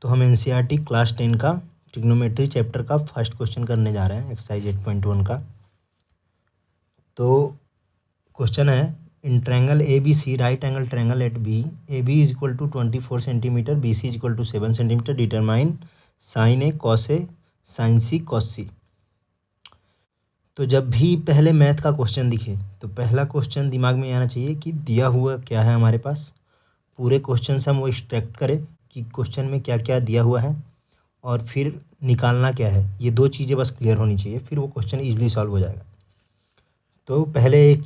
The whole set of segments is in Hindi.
तो हम एनसीईआरटी क्लास 10 का ट्रिग्नोमेट्री चैप्टर का फर्स्ट क्वेश्चन करने जा रहे हैं, एक्सरसाइज 8.1 का। तो क्वेश्चन है, in triangle A B C, right angle triangle at B, A B is equal to 24 centimetre, B C is equal to 7 centimetre, determine sine A cos A sine C cos C. तो जब भी पहले मैथ का क्वेश्चन दिखे तो पहला क्वेश्चन दिमाग में आना चाहिए कि दिया हुआ क्या है हमारे पास। पूरे क्वेश्चन से हम वो एक्सट्रैक्ट करें कि क्वेश्चन में क्या क्या दिया हुआ है और फिर निकालना क्या है। ये दो चीज़ें बस क्लियर होनी चाहिए, फिर वो क्वेश्चन ईजिली सॉल्व हो जाएगा। तो पहले एक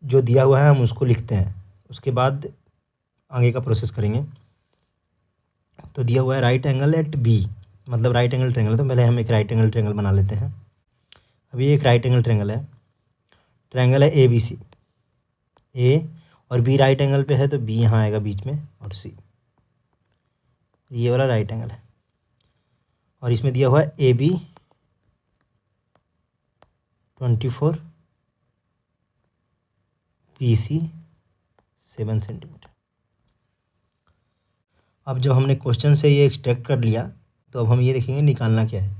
जो दिया हुआ है हम उसको लिखते हैं, उसके बाद आगे का प्रोसेस करेंगे। तो दिया हुआ है राइट एंगल एट बी, मतलब राइट एंगल ट्रायंगल। तो पहले हम एक राइट एंगल ट्रायंगल बना लेते हैं। अभी एक राइट एंगल ट्रायंगल है, ट्रायंगल है ए बी सी। ए और बी राइट एंगल पे है तो बी यहाँ आएगा बीच में और सी, ये वाला राइट एंगल है। और इसमें दिया हुआ है A B 24, B C 7 centimetre. अब जब हमने क्वेश्चन से ये एक्सट्रैक्ट कर लिया तो अब हम ये देखेंगे निकालना क्या है।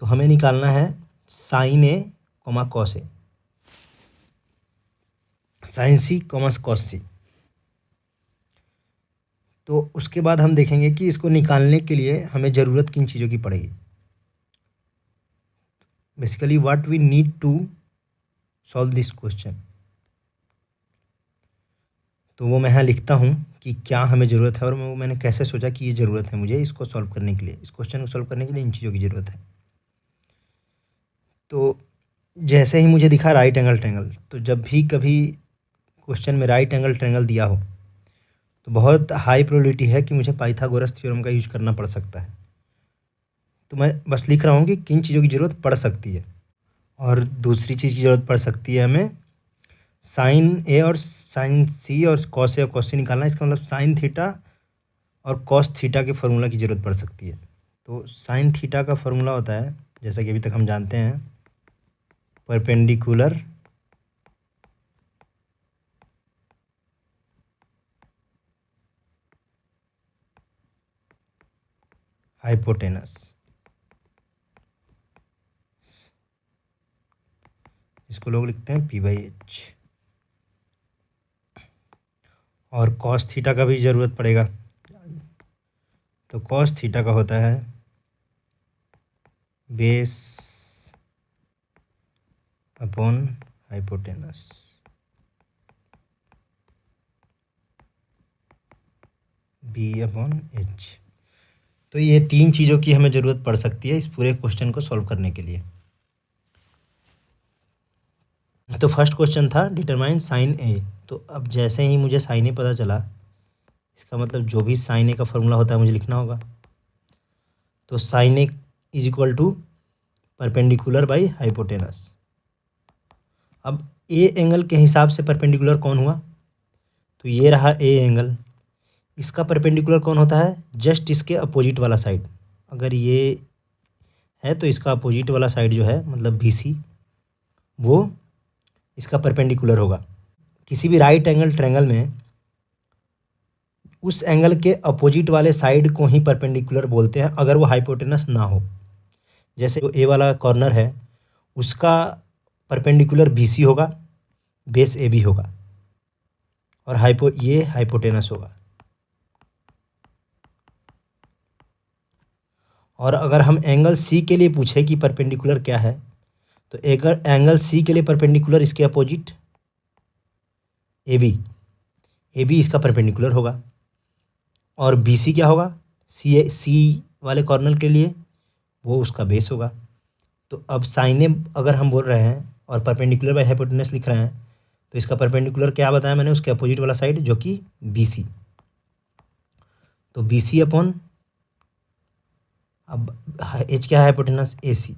तो हमें निकालना है sign A comma cos A, sine C comma cos C. तो उसके बाद हम देखेंगे कि इसको निकालने के लिए हमें ज़रूरत किन चीज़ों की पड़ेगी। Basically what we need to solve this question. तो वो मैं यहाँ लिखता हूँ कि क्या हमें ज़रूरत है और मैंने कैसे सोचा कि ये ज़रूरत है मुझे इसको सॉल्व करने के लिए, इस क्वेश्चन को सॉल्व करने के लिए इन चीज़ों की ज़रूरत है। तो जैसे ही मुझे दिखा राइट एंगल ट्रायंगल, तो जब भी कभी क्वेश्चन में राइट एंगल ट्रायंगल दिया हो तो बहुत हाई प्रोबेबिलिटी है कि मुझे पाइथागोरस थ्योरम का यूज करना पड़ सकता है। तो मैं बस लिख रहा हूँ कि किन चीज़ों की ज़रूरत पड़ सकती है। और दूसरी चीज़ की ज़रूरत पड़ सकती है हमें साइन ए और साइन सी और कॉस ए और कॉस सी निकालना। इसका मतलब साइन थीटा और कॉस थीटा के फार्मूला की ज़रूरत पड़ सकती है। तो साइन थीटा का फार्मूला होता है, जैसा कि अभी तक हम जानते हैं, परपेंडिकुलर हाइपोटेनस, इसको लोग लिखते हैं P/H। और कॉस थीटा का भी ज़रूरत पड़ेगा, तो कॉस थीटा का होता है बेस अपॉन हाइपोटेनस। B/H। तो ये तीन चीज़ों की हमें ज़रूरत पड़ सकती है इस पूरे क्वेश्चन को सॉल्व करने के लिए। तो फर्स्ट क्वेश्चन था डिटरमाइन साइन ए। तो अब जैसे ही मुझे साइन ए पता चला, इसका मतलब जो भी साइन ए का फॉर्मूला होता है मुझे लिखना होगा। तो sine A is equal to perpendicular by hypotenuse. अब ए एंगल के हिसाब से परपेंडिकुलर कौन हुआ, तो ये रहा ए एंगल। इसका परपेंडिकुलर कौन होता है, जस्ट इसके अपोजिट वाला साइड। अगर ये है तो इसका अपोजिट वाला साइड जो है मतलब बी सी, वो इसका परपेंडिकुलर होगा। किसी भी राइट एंगल ट्रायंगल में उस एंगल के अपोजिट वाले साइड को ही परपेंडिकुलर बोलते हैं अगर वो हाइपोटेनस ना हो। जैसे जो ए वाला कॉर्नर है उसका परपेंडिकुलर बी सी होगा, बेस ए बी होगा और ये हाइपोटेनस होगा। और अगर हम एंगल सी के लिए पूछे कि परपेंडिकुलर क्या है, तो एंगल सी के लिए परपेंडिकुलर इसके अपोजिट ए बी इसका परपेंडिकुलर होगा। और बी सी क्या होगा, सी वाले कॉर्नर के लिए वो उसका बेस होगा। तो अब साइन ए अगर हम बोल रहे हैं और परपेंडिकुलर बाय हाइपोटेनस लिख रहे हैं, तो इसका परपेंडिकुलर क्या बताया मैंने, उसके अपोजिट वाला साइड जो कि बी सी। तो बी सी अपॉन, अब एच क्या है हाइपोटेनस, ए सी।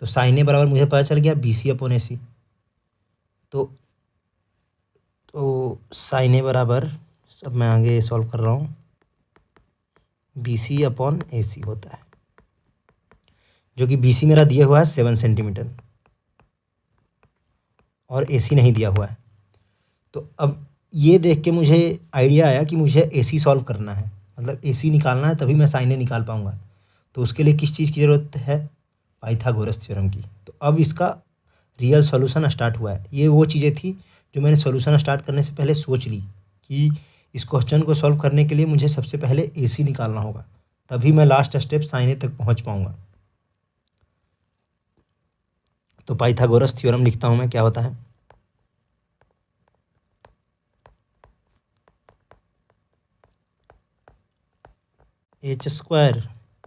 तो साइन ए बराबर मुझे पता चल गया बी सी अपॉन ए सी। तो साइन ए बराबर, अब मैं आगे सॉल्व कर रहा हूँ, बी सी अपॉन ए सी होता है, जो कि बी सी मेरा दिया हुआ है 7 सेंटीमीटर और ए सी नहीं दिया हुआ है। तो अब ये देख के मुझे आइडिया आया कि मुझे ए सी सॉल्व करना है, मतलब ए सी निकालना है तभी मैं साइन ए निकाल पाऊँगा। तो उसके लिए किस चीज़ की ज़रूरत है? पाइथागोरस थ्योरम की। तो अब इसका रियल सॉल्यूशन स्टार्ट हुआ है। ये वो चीज़ें थी जो मैंने सॉल्यूशन स्टार्ट करने से पहले सोच ली कि इस क्वेश्चन को सॉल्व करने के लिए मुझे सबसे पहले ए सी निकालना होगा, तभी मैं लास्ट स्टेप साइन ए तक पहुँच पाऊँगा। तो पाइथागोरस थ्योरम लिखता हूँ मैं, क्या होता है? H square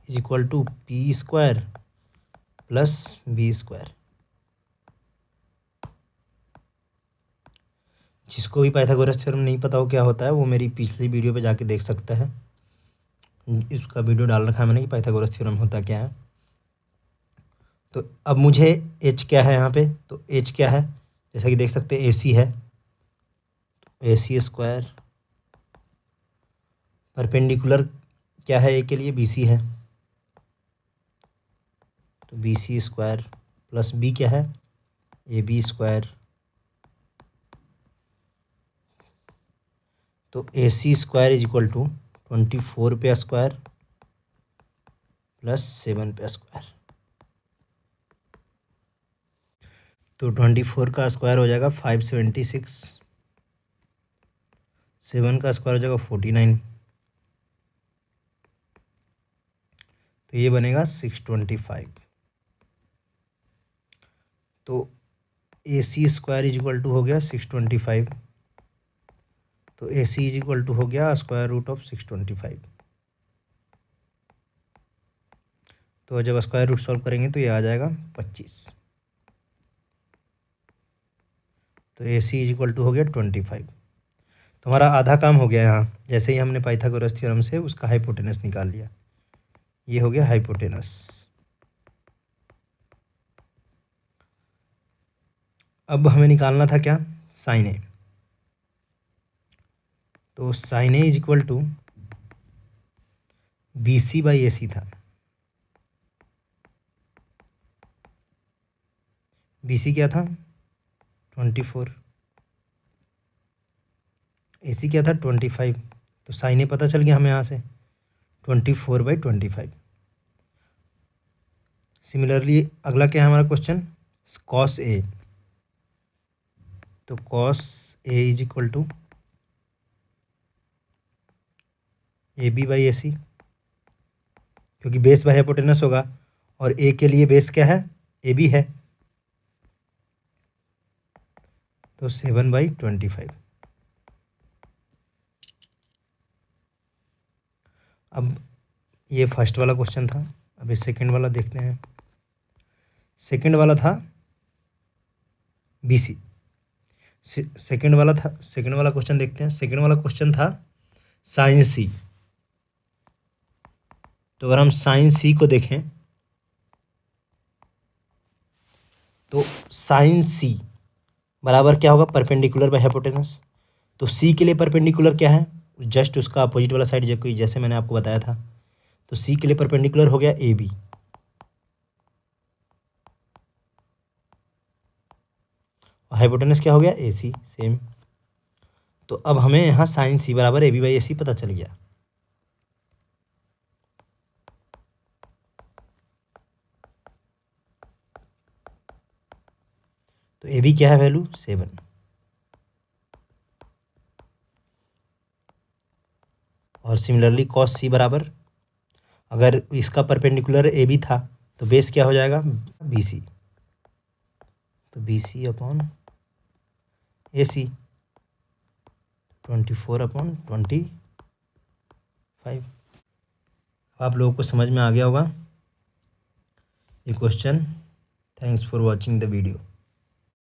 is equal to P square plus B square. जिसको भी पाइथागोरस थ्योरम नहीं पता हो क्या होता है, वो मेरी पिछली वीडियो पे जाके देख सकता है। इसका वीडियो डाल रखा है मैंने कि पाइथागोरस थ्योरम होता क्या है। तो अब मुझे एच क्या है यहाँ पे? तो एच क्या है, जैसा कि देख सकते हैं ए सी है, ए सी स्क्वायर परपेंडिकुलर क्या है ए के लिए? बी सी है, तो B C square plus B क्या है? A B square. तो A C square is equal to 24 पे स्क्वायर प्लस 7 पे स्क्वायर। तो 24 का स्क्वायर हो जाएगा 576, 7 का स्क्वायर हो जाएगा 49, तो ये बनेगा 625। तो A C square is equal to हो गया 625, तो A C is equal to हो गया स्क्वायर रूट ऑफ 625। तो जब स्क्वायर रूट सॉल्व करेंगे तो ये आ जाएगा 25। तो A C is equal to हो गया 25। तो हमारा आधा काम हो गया यहाँ। जैसे ही हमने पाइथागोरस थ्योरम से उसका हाइपोटेनस निकाल लिया, ये हो गया हाइपोटेनस। अब हमें निकालना था क्या? Sine A. तो sine A is equal to B C by A C था। बी सी क्या था? 24, ए सी क्या था? 25। तो साइन ए पता चल गया हमें यहाँ से 24/25। सिमिलरली अगला क्या है हमारा क्वेश्चन? Cos A. तो cos A is equal to A B by A C, क्योंकि बेस बाई हाइपोटेनस होगा और ए के लिए बेस क्या है? ए बी है। तो 7/25। अब ये फर्स्ट वाला क्वेश्चन था। अभी सेकंड वाला देखते हैं। सेकंड वाला था बी सी। सेकंड वाला क्वेश्चन देखते हैं। सेकंड वाला क्वेश्चन था साइन सी। तो अगर हम साइन सी को देखें तो साइन सी बराबर क्या होगा? Perpendicular by hypotenuse. तो सी के लिए परपेंडिकुलर क्या है? जस्ट उसका अपोजिट वाला साइड, जैसे मैंने आपको बताया था। तो सी के लिए परपेंडिकुलर हो गया ए बी, हाइपोटेनस क्या हो गया? ए सी सेम। तो अब हमें यहाँ साइन सी बराबर ए बी बाई ए सी पता चल गया। तो ए बी क्या है वैल्यू? 7। और सिमिलरली कॉस सी बराबर, अगर इसका परपेंडिकुलर ए बी था तो बेस क्या हो जाएगा? B C. तो बी सी अपॉन ए सी 24/25। आप लोगों को समझ में आ गया होगा ये question. Thanks for watching the video.